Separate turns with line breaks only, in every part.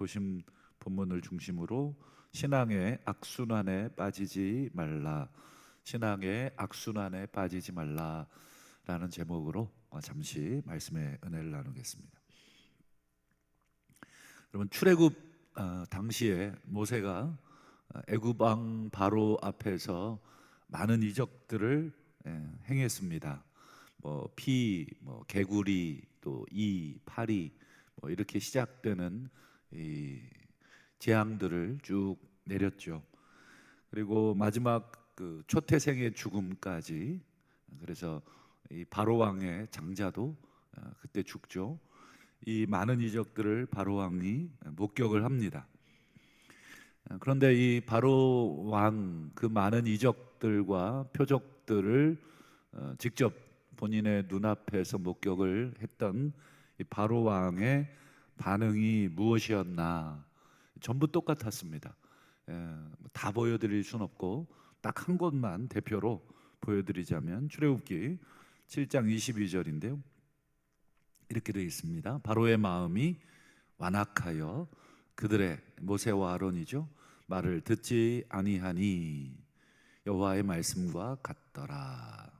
보신 본문을 중심으로 신앙의 악순환에 빠지지 말라, 신앙의 악순환에 빠지지 말라라는 제목으로 잠시 말씀의 은혜를 나누겠습니다. 여러분, 출애굽 당시에 모세가 애굽 왕 바로 앞에서 많은 이적들을 행했습니다. 개구리, 또 파리, 이렇게 시작되는 이 재앙들을 쭉 내렸죠. 그리고 마지막 그 초태생의 죽음까지. 그래서 이 바로 왕의 장자도 그때 죽죠. 이 많은 이적들을 바로 왕이 목격을 합니다. 그런데 이 바로 왕 그 많은 이적들과 표적들을 직접 본인의 눈앞에서 목격을 했던 이 바로 왕의 반응이 무엇이었나? 전부 똑같았습니다. 다 보여드릴 순 없고 딱 한 곳만 대표로 보여드리자면 출애굽기 7장 22절인데요. 이렇게 되어 있습니다. 바로의 마음이 완악하여 그들의, 모세와 아론이죠, 말을 듣지 아니하니 여호와의 말씀과 같더라.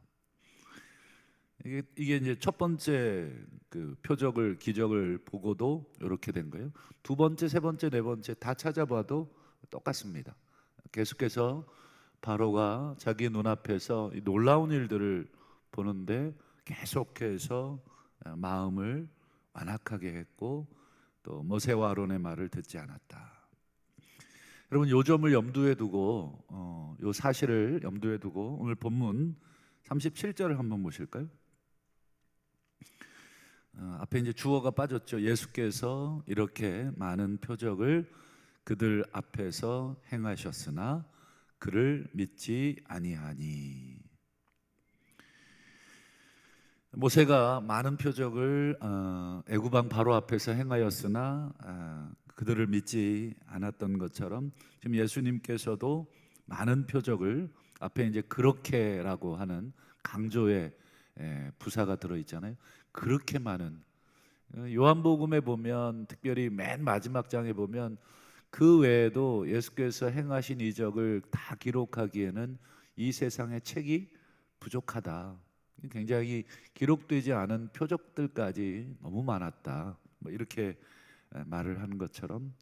이게 이제 첫 번째 그 표적을, 기적을 보고도 이렇게 된 거예요. 두 번째, 세 번째, 네 번째 다 찾아봐도 똑같습니다. 계속해서 바로가 자기 눈앞에서 놀라운 일들을 보는데 계속해서 마음을 완악하게 했고, 또 모세와 아론의 말을 듣지 않았다. 여러분, 요 점을 염두에 두고, 요 사실을 염두에 두고 오늘 본문 37절을 한번 보실까요? 앞에 이제 주어가 빠졌죠. 예수께서 이렇게 많은 표적을 그들 앞에서 행하셨으나 그를 믿지 아니하니. 모세가 많은 표적을 애굽 왕 바로 앞에서 행하였으나 그들을 믿지 않았던 것처럼, 지금 예수님께서도 많은 표적을, 앞에 이제 그렇게라고 하는 강조의 부사가 들어 있잖아요. 그렇게 많은, 요한복음에 보면, 특별히 맨 마지막 장에 보면 그 외에도 예수께서 행하신 이적을 다 기록하기에는 이 세상의 책이 부족하다. 굉장히 기록되지 않은 표적들까지 너무 많았다, 이렇게 말을 하는 것처럼,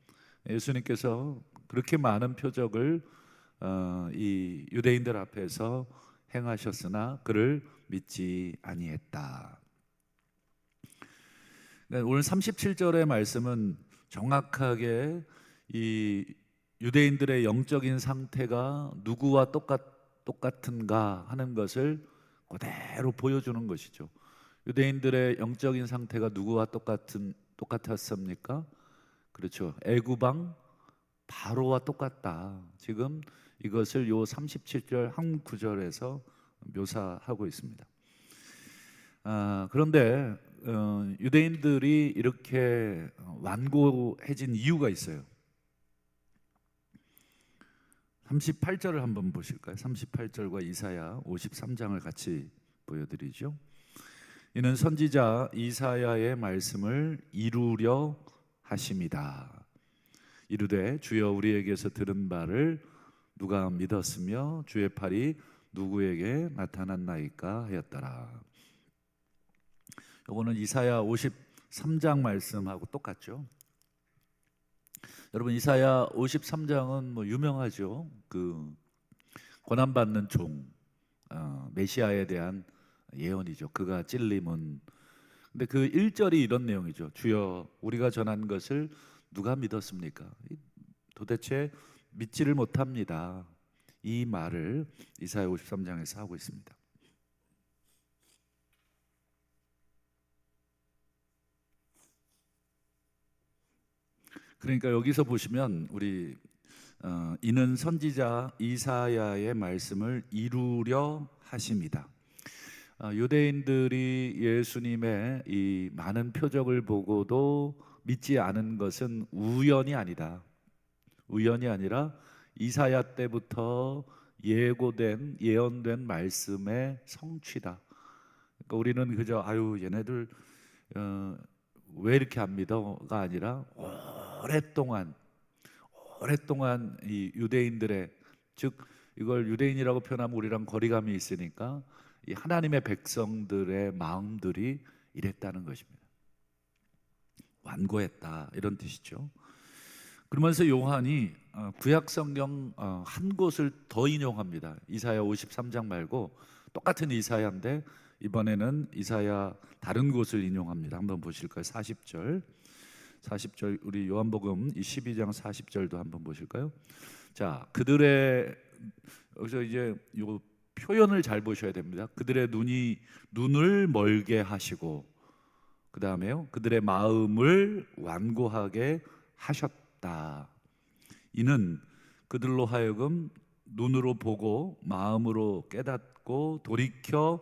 예수님께서 그렇게 많은 표적을 이 유대인들 앞에서 행하셨으나 그를 믿지 아니했다. 오늘 37절의 말씀은 정확하게 이 유대인들의 영적인 상태가 누구와 똑같은가 하는 것을 그대로 보여주는 것이죠. 유대인들의 영적인 상태가 누구와 똑같았습니까? 그렇죠. 애굽 왕 바로와 똑같다. 지금 이것을 요 37절 한 구절에서 묘사하고 있습니다. 그런데 유대인들이 이렇게 완고해진 이유가 있어요. 38절을 한번 보실까요? 38절과 이사야 53장을 같이 보여드리죠. 이는 선지자 이사야의 말씀을 이루려 하심이다. 이르되 주여 우리에게서 들은 바를 누가 믿었으며 주의 팔이 누구에게 나타났나이까 하였더라. 이거는 이사야 53장 말씀하고 똑같죠. 여러분, 이사야 53장은 유명하죠. 그 고난받는 종, 메시아에 대한 예언이죠. 그가 찔림은. 근데 그 1절이 이런 내용이죠. 주여 우리가 전한 것을 누가 믿었습니까? 도대체 믿지를 못합니다. 이 말을 이사야 53장에서 하고 있습니다. 그러니까 여기서 보시면 우리 이는 선지자 이사야의 말씀을 이루려 하심이다. 유대인들이 예수님의 이 많은 표적을 보고도 믿지 않은 것은 우연이 아니다. 우연이 아니라 이사야 때부터 예언된 말씀의 성취다. 그러니까 우리는 그저 얘네들 왜 이렇게 안 믿어가 아니라 오랫동안 이 유대인들의, 즉 이걸 유대인이라고 표현하면 우리랑 거리감이 있으니까 이 하나님의 백성들의 마음들이 이랬다는 것입니다. 완고했다, 이런 뜻이죠. 그러면서 요한이 구약 성경 한 곳을 더 인용합니다. 이사야 53장 말고 똑같은 이사야인데 이번에는 이사야 다른 곳을 인용합니다. 한번 보실까요? 40절 우리 요한복음 이 12장 40절도 한번 보실까요? 자, 그들의, 여기서 이제 요 표현을 잘 보셔야 됩니다. 그들의 눈을 멀게 하시고, 그 다음에요, 그들의 마음을 완고하게 하셨다. 이는 그들로 하여금 눈으로 보고 마음으로 깨닫고 돌이켜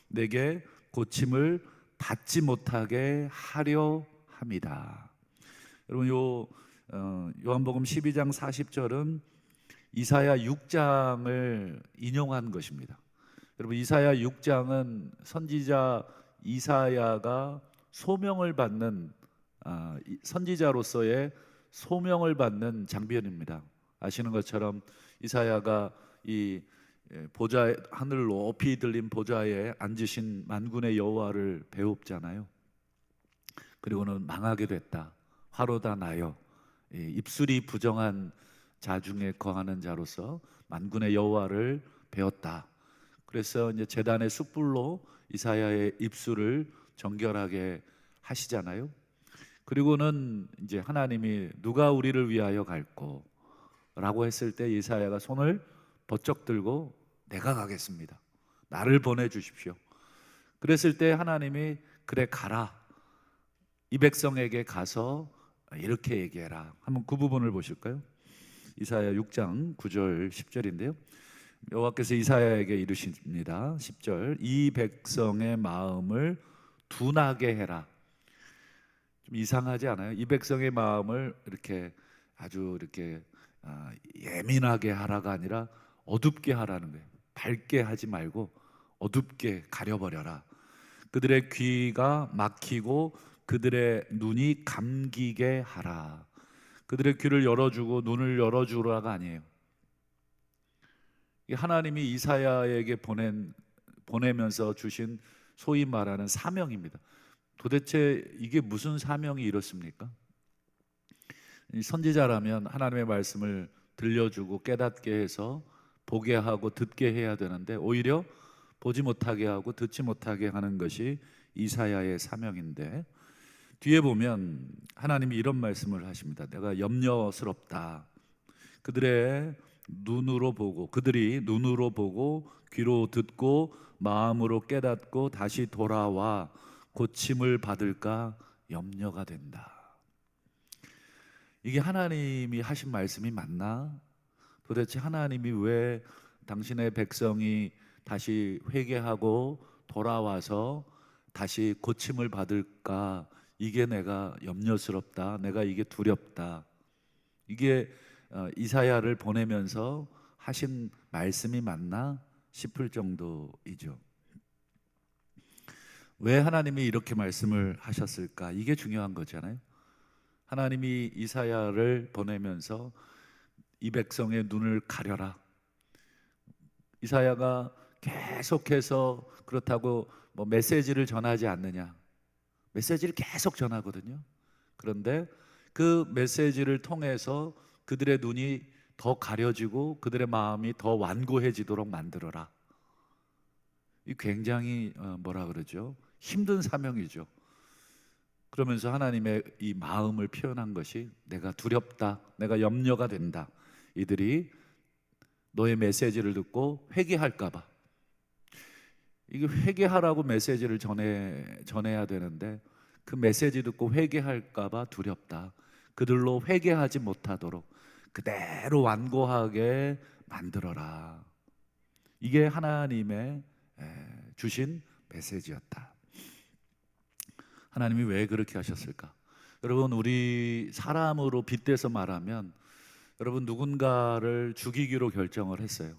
내게 고침을 받지 못하게 하려 함이다. 여러분, 요한복음 12장 40절은 이사야 6장을 인용한 것입니다. 여러분, 이사야 6장은 선지자 이사야가 소명을 받는, 선지자로서의 소명을 받는 장면입니다. 아시는 것처럼 이사야가 이 보좌, 하늘 높이 들린 보좌에 앉으신 만군의 여호와를 배웁잖아요. 그리고는 망하게 됐다, 화로다 나여, 입술이 부정한 자 중에 거하는 자로서 만군의 여호와를 배웠다. 그래서 이제 제단의 숯불로 이사야의 입술을 정결하게 하시잖아요. 그리고는 이제 하나님이 누가 우리를 위하여 갈꼬? 라고 했을 때 이사야가 손을 번쩍 들고 내가 가겠습니다, 나를 보내주십시오. 그랬을 때 하나님이 그래 가라, 이 백성에게 가서 이렇게 얘기해라. 한번 그 부분을 보실까요? 이사야 6장 9절 10절인데요 여호와께서 이사야에게 이르십니다. 10절, 이 백성의 마음을 둔하게 해라. 좀 이상하지 않아요? 이 백성의 마음을 이렇게 아주 이렇게 예민하게 하라가 아니라 어둡게 하라는 거예요. 밝게 하지 말고 어둡게 가려버려라. 그들의 귀가 막히고 그들의 눈이 감기게 하라. 그들의 귀를 열어주고 눈을 열어주라가 아니에요. 하나님이 이사야에게 보내면서 주신 소위 말하는 사명입니다. 도대체 이게 무슨 사명이 이렇습니까? 선지자라면 하나님의 말씀을 들려주고 깨닫게 해서 보게 하고 듣게 해야 되는데 오히려 보지 못하게 하고 듣지 못하게 하는 것이 이사야의 사명인데, 뒤에 보면 하나님이 이런 말씀을 하십니다. 내가 염려스럽다. 그들이 눈으로 보고 귀로 듣고 마음으로 깨닫고 다시 돌아와 고침을 받을까 염려가 된다. 이게 하나님이 하신 말씀이 맞나? 도대체 하나님이 왜 당신의 백성이 다시 회개하고 돌아와서 다시 고침을 받을까? 이게 내가 염려스럽다, 내가 이게 두렵다. 이게 이사야를 보내면서 하신 말씀이 맞나 싶을 정도이죠. 왜 하나님이 이렇게 말씀을 하셨을까? 이게 중요한 거잖아요. 하나님이 이사야를 보내면서 이 백성의 눈을 가려라. 이사야가 계속해서 그렇다고 뭐 메시지를 전하지 않느냐? 메시지를 계속 전하거든요. 그런데 그 메시지를 통해서 그들의 눈이 더 가려지고 그들의 마음이 더 완고해지도록 만들어라. 이 굉장히 뭐라 그러죠? 힘든 사명이죠. 그러면서 하나님의 이 마음을 표현한 것이 내가 두렵다, 내가 염려가 된다. 이들이 너의 메시지를 듣고 회개할까 봐. 이게 회개하라고 메시지를 전해야 되는데 그 메시지 듣고 회개할까 봐 두렵다. 그들로 회개하지 못하도록 그대로 완고하게 만들어라. 이게 하나님의 주신 메시지였다. 하나님이 왜 그렇게 하셨을까? 여러분, 우리 사람으로 빗대서 말하면 여러분 누군가를 죽이기로 결정을 했어요.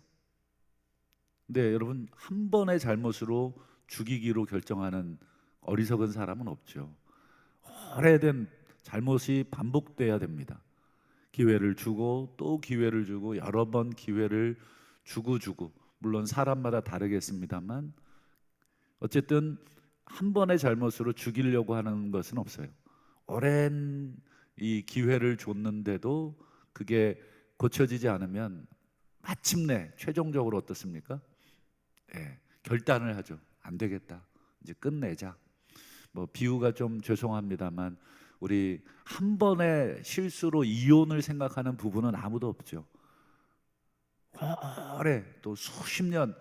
근데 여러분 한 번의 잘못으로 죽이기로 결정하는 어리석은 사람은 없죠. 오래된 잘못이 반복돼야 됩니다. 기회를 주고 또 기회를 주고 여러 번 기회를 주고 물론 사람마다 다르겠습니다만 어쨌든 한 번의 잘못으로 죽이려고 하는 것은 없어요. 오랜 이 기회를 줬는데도 그게 고쳐지지 않으면 마침내 최종적으로 어떻습니까? 예, 결단을 하죠. 안 되겠다. 이제 끝내자. 뭐 비유가 좀 죄송합니다만 우리 한 번의 실수로 이혼을 생각하는 부부는 아무도 없죠. 오래 또 수십 년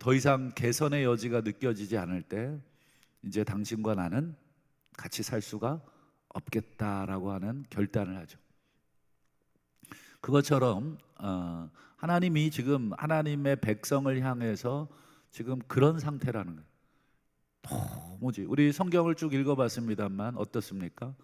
더 이상 개선의 여지가 느껴지지 않을 때 이제 당신과 나는 같이 살 수가 없겠다라고 하는 결단을 하죠. 그것처럼 하나님이 지금 하나님의 백성을 향해서 지금 그런 상태라는 거예요. 도무지 우리 성경을 쭉 읽어봤습니다만 어떻습니까?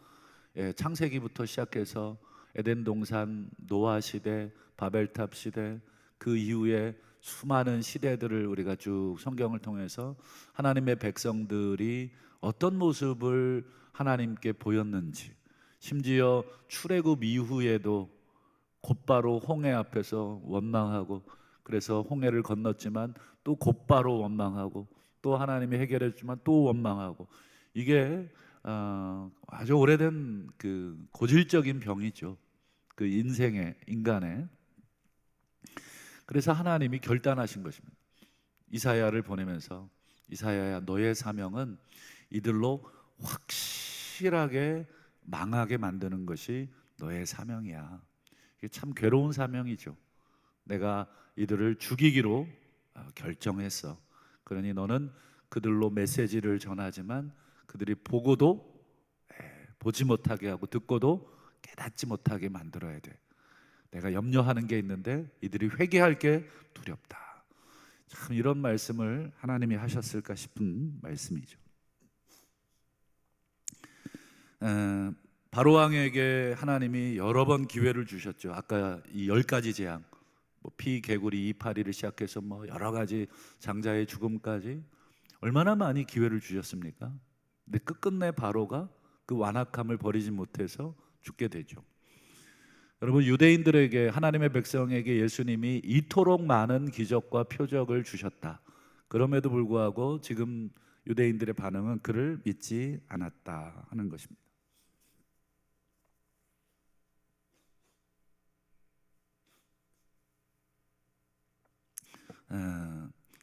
예, 창세기부터 시작해서 에덴 동산, 노아 시대, 바벨탑 시대, 그 이후에 수많은 시대들을 우리가 쭉 성경을 통해서 하나님의 백성들이 어떤 모습을 하나님께 보였는지, 심지어 출애굽 이후에도 곧바로 홍해 앞에서 원망하고, 그래서 홍해를 건넜지만 또 곧바로 원망하고, 또 하나님이 해결해 주지만 또 원망하고, 이게 아주 오래된 그 고질적인 병이죠. 그 인생의 인간의. 그래서 하나님이 결단하신 것입니다. 이사야를 보내면서 이사야야 너의 사명은 이들로 확실하게 망하게 만드는 것이 너의 사명이야. 이게 참 괴로운 사명이죠. 내가 이들을 죽이기로 결정했어. 그러니 너는 그들로 메시지를 전하지만 그들이 보고도 보지 못하게 하고 듣고도 깨닫지 못하게 만들어야 돼. 내가 염려하는 게 있는데 이들이 회개할 게 두렵다. 참 이런 말씀을 하나님이 하셨을까 싶은 말씀이죠. 바로왕에게 하나님이 여러 번 기회를 주셨죠. 아까 이 10가지 재앙, 뭐 피, 개구리, 이파리를 시작해서 뭐 여러 가지 장자의 죽음까지 얼마나 많이 기회를 주셨습니까? 근데 끝끝내 바로가 그 완악함을 버리지 못해서 죽게 되죠. 여러분, 유대인들에게, 하나님의 백성에게 예수님이 이토록 많은 기적과 표적을 주셨다. 그럼에도 불구하고 지금 유대인들의 반응은 그를 믿지 않았다 하는 것입니다.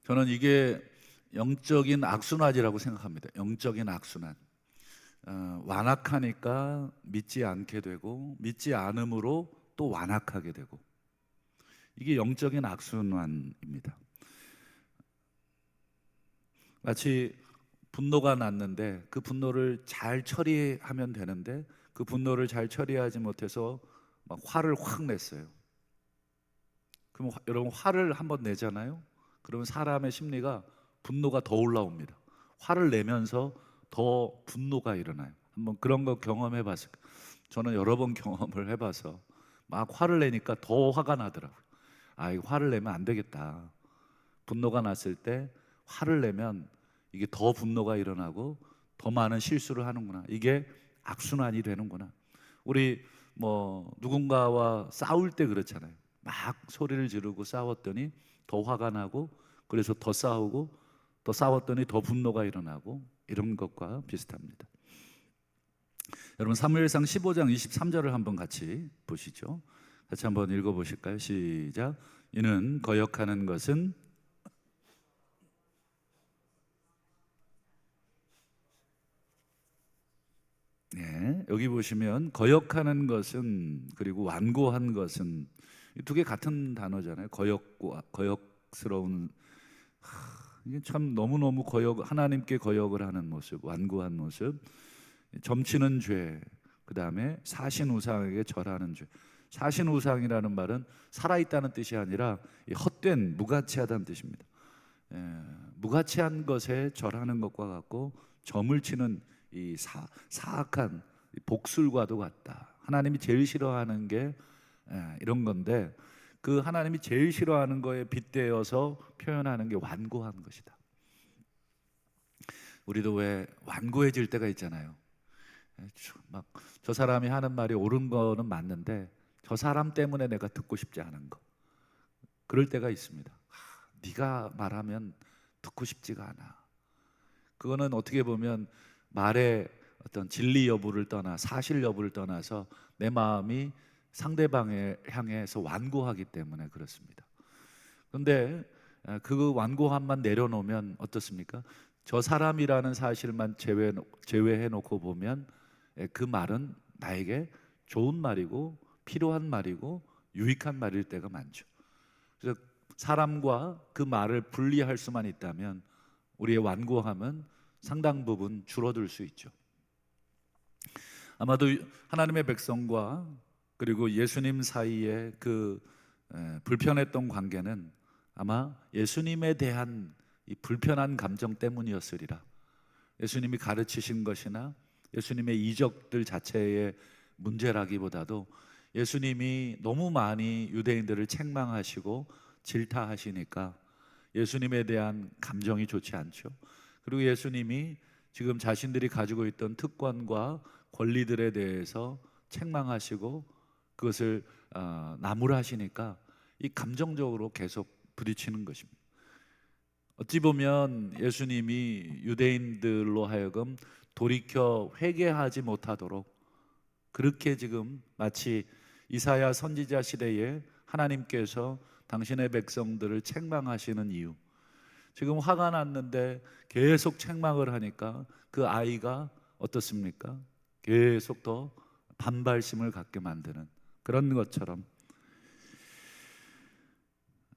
저는 이게 영적인 악순환이라고 생각합니다. 영적인 악순환. 완악하니까 믿지 않게 되고 믿지 않음으로 또 완악하게 되고, 이게 영적인 악순환입니다. 마치 분노가 났는데 그 분노를 잘 처리하면 되는데 그 분노를 잘 처리하지 못해서 막 화를 확 냈어요. 그럼 여러분 화를 한번 내잖아요. 그러면 사람의 심리가 분노가 더 올라옵니다. 화를 내면서 더 분노가 일어나요. 한번 그런 거 경험해 봤어요. 저는 여러 번 경험을 해봐서 막 화를 내니까 더 화가 나더라고요. 아, 이거 화를 내면 안 되겠다. 분노가 났을 때 화를 내면 이게 더 분노가 일어나고 더 많은 실수를 하는구나. 이게 악순환이 되는구나. 우리 뭐 누군가와 싸울 때 그렇잖아요. 막 소리를 지르고 싸웠더니 더 화가 나고, 그래서 더 싸우고, 더 싸웠더니 더 분노가 일어나고, 이런 것과 비슷합니다. 여러분, 사무엘상 15장 23절을 한번 같이 보시죠. 같이 한번 읽어보실까요? 시작. 이는 거역하는 것은 네, 여기 보시면 거역하는 것은, 그리고 완고한 것은, 이 두 개 같은 단어잖아요. 거역과 거역스러운. 이게 참 너무너무 하나님께 거역을 하는 모습, 완고한 모습, 점치는 죄, 그 다음에 사신우상에게 절하는 죄. 사신우상이라는 말은 살아있다는 뜻이 아니라 헛된, 무가치하다는 뜻입니다. 무가치한 것에 절하는 것과 같고, 점을 치는 이 사악한 복술과도 같다. 하나님이 제일 싫어하는 게 이런 건데, 그 하나님이 제일 싫어하는 거에 빗대어서 표현하는 게 완고한 것이다. 우리도 왜 완고해질 때가 있잖아요. 막 저 사람이 하는 말이 옳은 거는 맞는데 저 사람 때문에 내가 듣고 싶지 않은 거, 그럴 때가 있습니다. 네가 말하면 듣고 싶지가 않아. 그거는 어떻게 보면 말의 어떤 진리 여부를 떠나 사실 여부를 떠나서 내 마음이 상대방에 향해서 완고하기 때문에 그렇습니다. 그런데 그 완고함만 내려놓으면 어떻습니까? 저 사람이라는 사실만 제외해 놓고 보면 그 말은 나에게 좋은 말이고 필요한 말이고 유익한 말일 때가 많죠. 그래서 사람과 그 말을 분리할 수만 있다면 우리의 완고함은 상당 부분 줄어들 수 있죠. 아마도 하나님의 백성과 그리고 예수님 사이의 그 불편했던 관계는 아마 예수님에 대한 이 불편한 감정 때문이었으리라. 예수님이 가르치신 것이나 예수님의 이적들 자체의 문제라기보다도 예수님이 너무 많이 유대인들을 책망하시고 질타하시니까 예수님에 대한 감정이 좋지 않죠. 그리고 예수님이 지금 자신들이 가지고 있던 특권과 권리들에 대해서 책망하시고 그것을 나무라시니까 이 감정적으로 계속 부딪히는 것입니다. 어찌 보면 예수님이 유대인들로 하여금 돌이켜 회개하지 못하도록 그렇게 지금 마치 이사야 선지자 시대에 하나님께서 당신의 백성들을 책망하시는 이유, 지금 화가 났는데 계속 책망을 하니까 그 아이가 어떻습니까? 계속 더 반발심을 갖게 만드는 그런 것처럼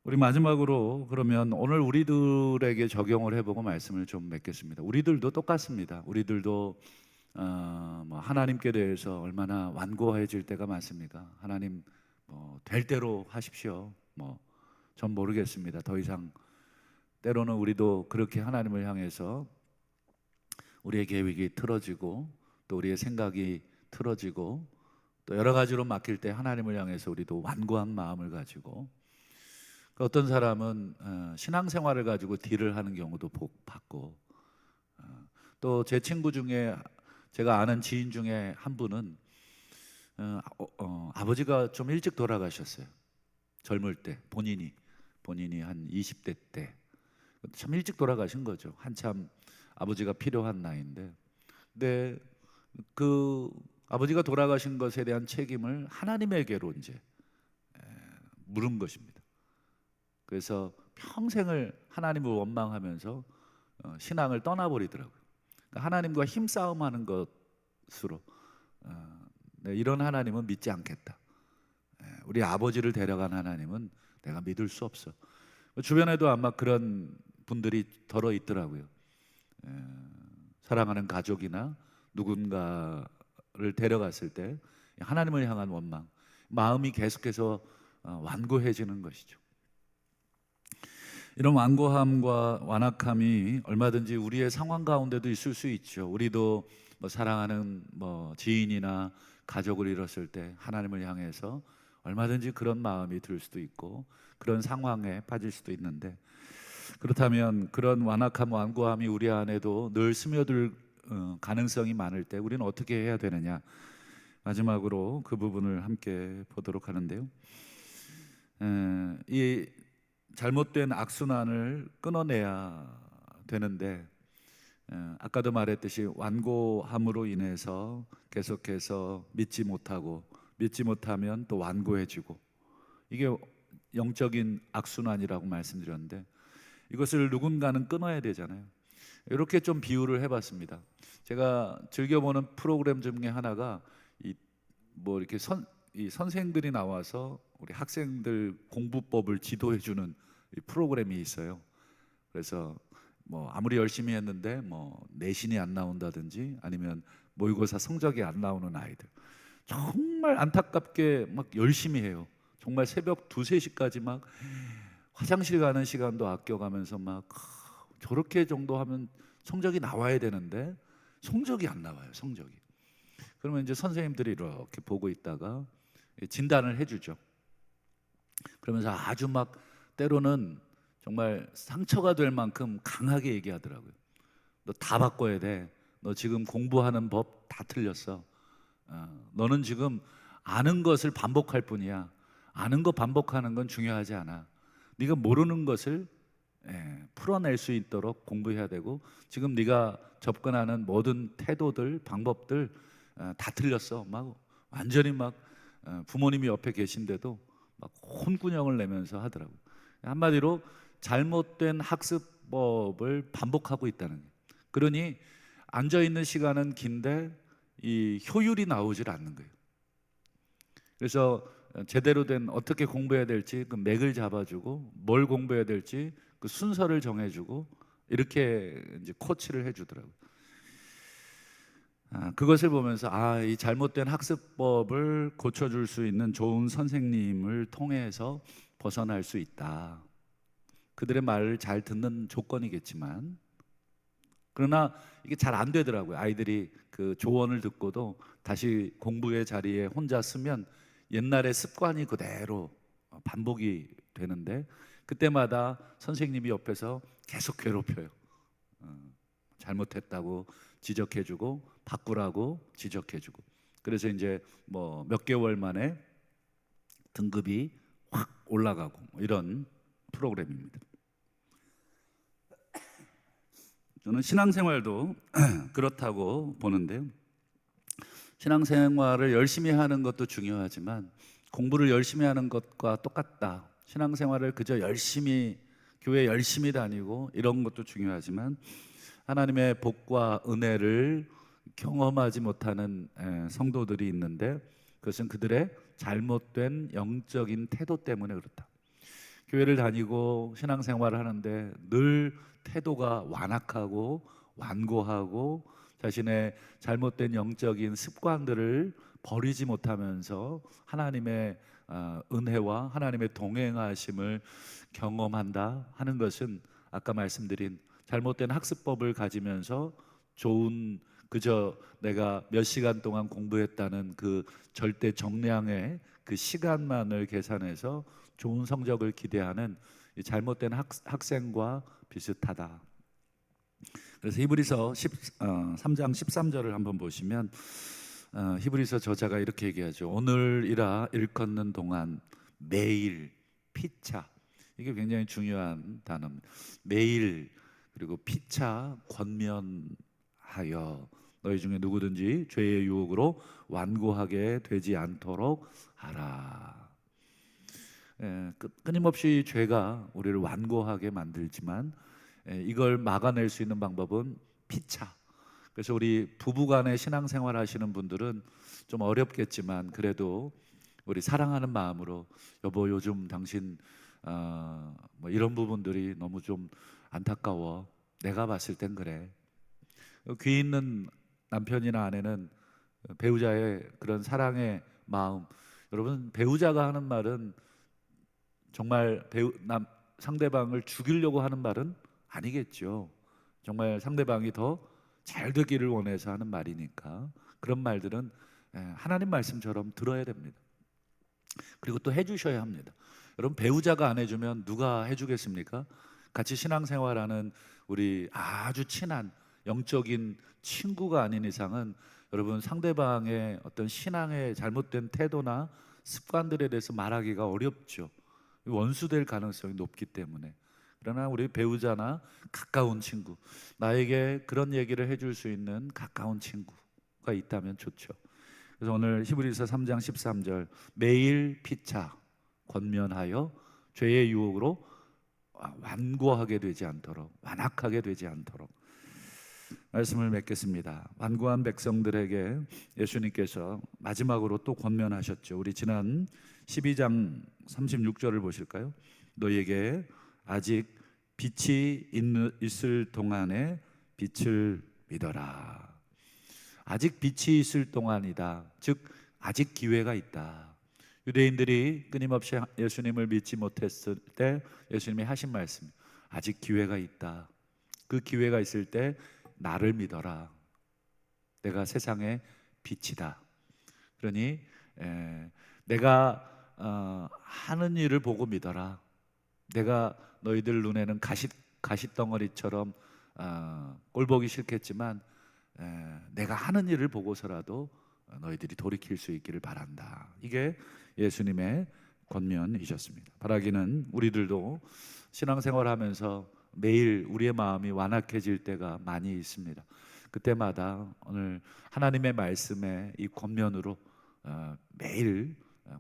우리 마지막으로 그러면 오늘 우리들에게 적용을 해보고 말씀을 좀 맺겠습니다. 우리들도 똑같습니다. 우리들도 뭐 하나님께 대해서 얼마나 완고해질 때가 많습니까? 하나님 될 대로 하십시오. 전 모르겠습니다. 더 이상. 때로는 우리도 그렇게 하나님을 향해서 우리의 계획이 틀어지고 또 우리의 생각이 틀어지고 또 여러 가지로 막힐 때 하나님을 향해서 우리도 완고한 마음을 가지고, 어떤 사람은 신앙생활을 가지고 딜을 하는 경우도 받고, 또 제 친구 중에 제가 아는 지인 중에 한 분은 아버지가 좀 일찍 돌아가셨어요. 젊을 때 본인이 한 20대 때 참 일찍 돌아가신 거죠. 한참 아버지가 필요한 나이인데, 근데 그 아버지가 돌아가신 것에 대한 책임을 하나님에게로 이제 물은 것입니다. 그래서 평생을 하나님을 원망하면서 신앙을 떠나버리더라고요. 그러니까 하나님과 힘싸움하는 것으로 네, 이런 하나님은 믿지 않겠다. 우리 아버지를 데려간 하나님은 내가 믿을 수 없어. 주변에도 아마 그런 분들이 덜어 있더라고요. 사랑하는 가족이나 누군가를 데려갔을 때 하나님을 향한 원망, 마음이 계속해서 완고해지는 것이죠. 이런 완고함과 완악함이 얼마든지 우리의 상황 가운데도 있을 수 있죠. 우리도 사랑하는 지인이나 가족을 잃었을 때 하나님을 향해서 얼마든지 그런 마음이 들 수도 있고 그런 상황에 빠질 수도 있는데, 그렇다면 그런 완악함, 완고함이 우리 안에도 늘 스며들 가능성이 많을 때 우리는 어떻게 해야 되느냐, 마지막으로 그 부분을 함께 보도록 하는데요. 이 잘못된 악순환을 끊어내야 되는데, 아까도 말했듯이 완고함으로 인해서 계속해서 믿지 못하면 또 완고해지고, 이게 영적인 악순환이라고 말씀드렸는데 이것을 누군가는 끊어야 되잖아요. 이렇게 좀 비유를 해봤습니다. 제가 즐겨보는 프로그램 중에 하나가 이렇게 선생들이 나와서 우리 학생들 공부법을 지도해주는 프로그램이 있어요. 그래서 아무리 열심히 했는데 내신이 안 나온다든지 아니면 모의고사 성적이 안 나오는 아이들, 정말 안타깝게 막 열심히 해요. 정말 새벽 2, 3시까지 막 화장실 가는 시간도 아껴가면서 막 저렇게 정도 하면 성적이 나와야 되는데 성적이 안 나와요. 성적이. 그러면 이제 선생님들이 이렇게 보고 있다가 진단을 해주죠. 그러면서 아주 막 때로는 정말 상처가 될 만큼 강하게 얘기하더라고요. 너 다 바꿔야 돼. 너 지금 공부하는 법 다 틀렸어. 너는 지금 아는 것을 반복할 뿐이야. 아는 거 반복하는 건 중요하지 않아. 네가 모르는 것을 풀어낼 수 있도록 공부해야 되고, 지금 네가 접근하는 모든 태도들, 방법들 다 틀렸어. 막 완전히 막 부모님이 옆에 계신데도 막 혼꾸녕을 내면서 하더라고요. 한마디로 잘못된 학습법을 반복하고 있다는 거예요. 그러니 앉아 있는 시간은 긴데 이 효율이 나오질 않는 거예요. 그래서 제대로 된 어떻게 공부해야 될지 그 맥을 잡아주고, 뭘 공부해야 될지 그 순서를 정해주고, 이렇게 이제 코치를 해주더라고요. 그것을 보면서 이 잘못된 학습법을 고쳐줄 수 있는 좋은 선생님을 통해서 벗어날 수 있다. 그들의 말을 잘 듣는 조건이겠지만, 그러나 이게 잘 안 되더라고요. 아이들이 그 조언을 듣고도 다시 공부의 자리에 혼자 쓰면 옛날의 습관이 그대로 반복이 되는데, 그때마다 선생님이 옆에서 계속 괴롭혀요. 잘못했다고 지적해주고, 바꾸라고 지적해주고. 그래서 이제 뭐 몇 개월 만에 등급이 확 올라가고 이런 프로그램입니다. 저는 신앙생활도 그렇다고 보는데요. 신앙생활을 열심히 하는 것도 중요하지만 공부를 열심히 하는 것과 똑같다. 신앙생활을 그저 열심히, 교회 열심히 다니고 이런 것도 중요하지만 하나님의 복과 은혜를 경험하지 못하는 성도들이 있는데, 그것은 그들의 잘못된 영적인 태도 때문에 그렇다. 교회를 다니고 신앙생활을 하는데 늘 태도가 완악하고 완고하고 자신의 잘못된 영적인 습관들을 버리지 못하면서 하나님의 은혜와 하나님의 동행하심을 경험한다 하는 것은, 아까 말씀드린 잘못된 학습법을 가지면서 좋은, 그저 내가 몇 시간 동안 공부했다는 그 절대 정량의 그 시간만을 계산해서 좋은 성적을 기대하는 이 잘못된 학생과 비슷하다. 그래서 히브리서 3장 13절을 한번 보시면 히브리서 저자가 이렇게 얘기하죠. 오늘이라 일컫는 동안 매일 피차. 이게 굉장히 중요한 단어입니다. 매일, 그리고 피차 권면하여 너희 중에 누구든지 죄의 유혹으로 완고하게 되지 않도록 하라. 끊임없이 죄가 우리를 완고하게 만들지만 이걸 막아낼 수 있는 방법은 피차. 그래서 우리 부부간의 신앙생활 하시는 분들은 좀 어렵겠지만 그래도 우리 사랑하는 마음으로, 여보 요즘 당신 뭐 이런 부분들이 너무 좀 안타까워. 내가 봤을 땐 그래. 귀 있는 남편이나 아내는 배우자의 그런 사랑의 마음, 여러분 배우자가 하는 말은 정말 상대방을 죽이려고 하는 말은 아니겠죠. 정말 상대방이 더 잘 되기를 원해서 하는 말이니까 그런 말들은 하나님 말씀처럼 들어야 됩니다. 그리고 또 해주셔야 합니다. 여러분 배우자가 안 해주면 누가 해주겠습니까? 같이 신앙생활하는 우리 아주 친한 영적인 친구가 아닌 이상은 여러분 상대방의 어떤 신앙의 잘못된 태도나 습관들에 대해서 말하기가 어렵죠. 원수될 가능성이 높기 때문에. 그러나 우리 배우자나 가까운 친구, 나에게 그런 얘기를 해줄 수 있는 가까운 친구가 있다면 좋죠. 그래서 오늘 히브리서 3장 13절 매일 피차 권면하여 죄의 유혹으로 완고하게 되지 않도록, 완악하게 되지 않도록 말씀을 맺겠습니다. 완고한 백성들에게 예수님께서 마지막으로 또 권면하셨죠. 우리 지난 12장 36절을 보실까요? 너희에게 아직 빛이 있을 동안에 빛을 믿어라. 아직 빛이 있을 동안이다. 즉 아직 기회가 있다. 유대인들이 끊임없이 예수님을 믿지 못했을 때 예수님이 하신 말씀, 아직 기회가 있다. 그 기회가 있을 때 나를 믿어라. 내가 세상의 빛이다. 그러니 내가 하는 일을 보고 믿어라. 내가 너희들 눈에는 가시덩어리처럼 꼴보기 싫겠지만 내가 하는 일을 보고서라도 너희들이 돌이킬 수 있기를 바란다. 이게 예수님의 권면이셨습니다. 바라기는 우리들도 신앙생활하면서 매일 우리의 마음이 완악해질 때가 많이 있습니다. 그때마다 오늘 하나님의 말씀에 이 권면으로 매일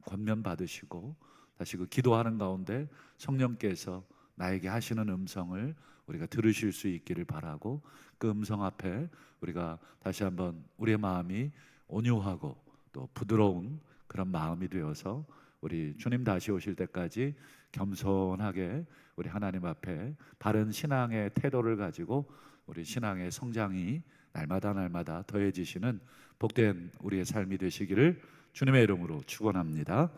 권면 받으시고 다시 그 기도하는 가운데 성령께서 나에게 하시는 음성을 우리가 들으실 수 있기를 바라고, 그 음성 앞에 우리가 다시 한번 우리의 마음이 온유하고 또 부드러운 그런 마음이 되어서 우리 주님 다시 오실 때까지 겸손하게 우리 하나님 앞에 바른 신앙의 태도를 가지고 우리 신앙의 성장이 날마다 더해지시는 복된 우리의 삶이 되시기를 주님의 이름으로 축원합니다.